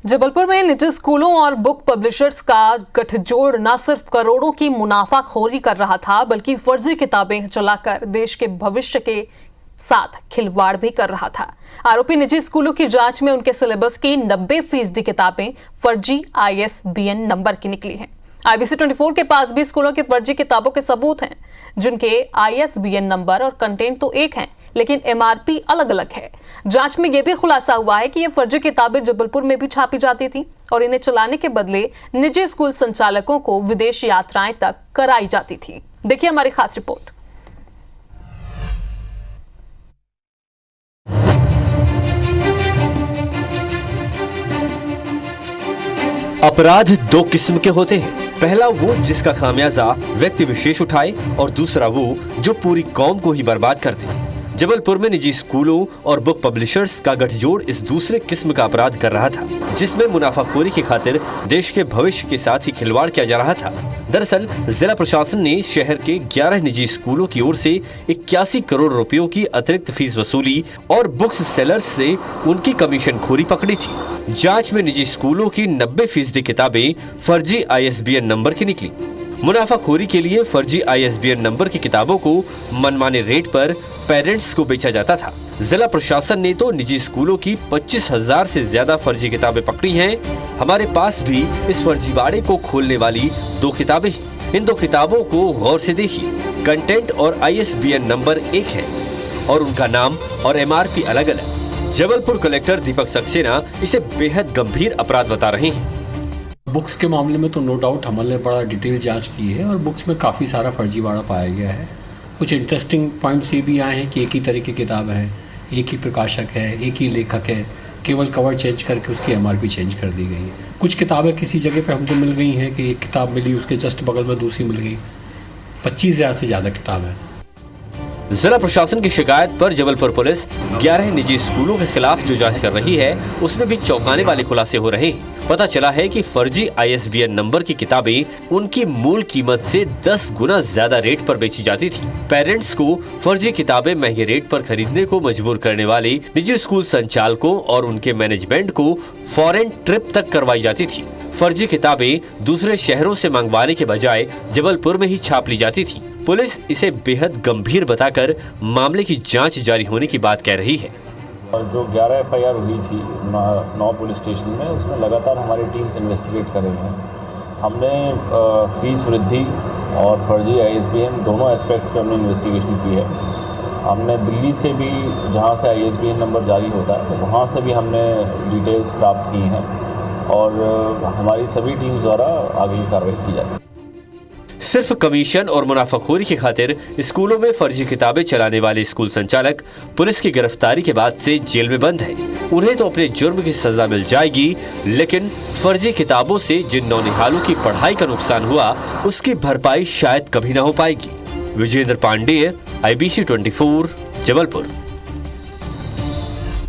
जबलपुर में निजी स्कूलों और बुक पब्लिशर्स का गठजोड़ न सिर्फ करोड़ों की मुनाफाखोरी कर रहा था, बल्कि फर्जी किताबें चलाकर देश के भविष्य के साथ खिलवाड़ भी कर रहा था। आरोपी निजी स्कूलों की जांच में उनके सिलेबस की 90% किताबें फर्जी ISBN नंबर की निकली हैं। IBC 24 के पास भी स्कूलों की फर्जी किताबों के सबूत हैं, जिनके ISBN नंबर और कंटेंट तो एक हैं, लेकिन MRP अलग अलग है। जांच में यह भी खुलासा हुआ है कि ये फर्जी किताबें जबलपुर में भी छापी जाती थी और इन्हें चलाने के बदले निजी स्कूल संचालकों को विदेश यात्राएं तक कराई जाती थी। देखिए हमारी खास रिपोर्ट। अपराध दो किस्म के होते हैं। पहला वो जिसका खामियाजा व्यक्ति विशेष उठाए और दूसरा वो जो पूरी कौम को ही बर्बाद कर दे। जबलपुर में निजी स्कूलों और बुक पब्लिशर्स का गठजोड़ इस दूसरे किस्म का अपराध कर रहा था, जिसमें मुनाफाखोरी की खातिर देश के भविष्य के साथ ही खिलवाड़ किया जा रहा था। दरअसल जिला प्रशासन ने शहर के 11 निजी स्कूलों की ओर से 81 करोड़ रुपयों की अतिरिक्त फीस वसूली और बुक्स सेलर्स से उनकी कमीशन खोरी पकड़ी थी। जांच में निजी स्कूलों की 90% किताबें फर्जी ISBN नंबर की निकली। मुनाफाखोरी के लिए फर्जी ISBN नंबर की किताबों को मनमाने रेट पर पेरेंट्स को बेचा जाता था। जिला प्रशासन ने तो निजी स्कूलों की 25,000 से ज्यादा फर्जी किताबें पकड़ी हैं। हमारे पास भी इस फर्जीवाड़े को खोलने वाली 2 किताबें हैं। इन 2 किताबों को गौर से देखिए। कंटेंट और ISBN नंबर एक है और उनका नाम और MRP अलग अलग। जबलपुर कलेक्टर दीपक सक्सेना इसे बेहद गंभीर अपराध बता रहे हैं। बुक्स के मामले में तो नो डाउट हमने बड़ा डिटेल जांच की है और बुक्स में काफ़ी सारा फर्जीवाड़ा पाया गया है। कुछ इंटरेस्टिंग पॉइंट्स ये भी आए हैं कि एक ही तरह की किताब है, एक ही प्रकाशक है, एक ही लेखक है, केवल कवर चेंज करके उसकी MRP चेंज कर दी गई है। कुछ किताबें किसी जगह पे हमको मिल गई हैं कि एक किताब मिली, उसके जस्ट बगल में दूसरी मिल गई। 25,000 से ज़्यादा किताब है। जिला प्रशासन की शिकायत पर जबलपुर पुलिस 11 निजी स्कूलों के खिलाफ जो जांच कर रही है, उसमें भी चौंकाने वाले खुलासे हो रहे हैं। पता चला है कि फर्जी ISBN नंबर की किताबें उनकी मूल कीमत से 10 गुना ज्यादा रेट पर बेची जाती थी। पेरेंट्स को फर्जी किताबें महंगे रेट पर खरीदने को मजबूर करने वाले निजी स्कूल संचालकों और उनके मैनेजमेंट को फॉरेन ट्रिप तक करवाई जाती थी। फर्जी किताबें दूसरे शहरों से मंगवाने के बजाय जबलपुर में ही छाप ली जाती थी। पुलिस इसे बेहद गंभीर बताकर मामले की जांच जारी होने की बात कह रही है। जो 11 FIR हुई थी 9 पुलिस स्टेशन में, उसमें लगातार हमारी टीम्स इन्वेस्टिगेट कर रही हैं। हमने फीस वृद्धि और फर्जी ISBN दोनों एस्पेक्ट्स पे हमने इन्वेस्टिगेशन की है। हमने दिल्ली से भी, जहां से ISBN नंबर जारी होता है, वहां से भी हमने डिटेल्स प्राप्त की हैं और हमारी सभी टीम्स द्वारा आगे की कार्रवाई की जाएगी। सिर्फ कमीशन और मुनाफाखोरी की खातिर स्कूलों में फर्जी किताबें चलाने वाले स्कूल संचालक पुलिस की गिरफ्तारी के बाद से जेल में बंद है। उन्हें तो अपने जुर्म की सजा मिल जाएगी, लेकिन फर्जी किताबों से जिन नौनिहालों की पढ़ाई का नुकसान हुआ, उसकी भरपाई शायद कभी ना हो पाएगी। विजेंद्र पांडेय, IBC 24, जबलपुर।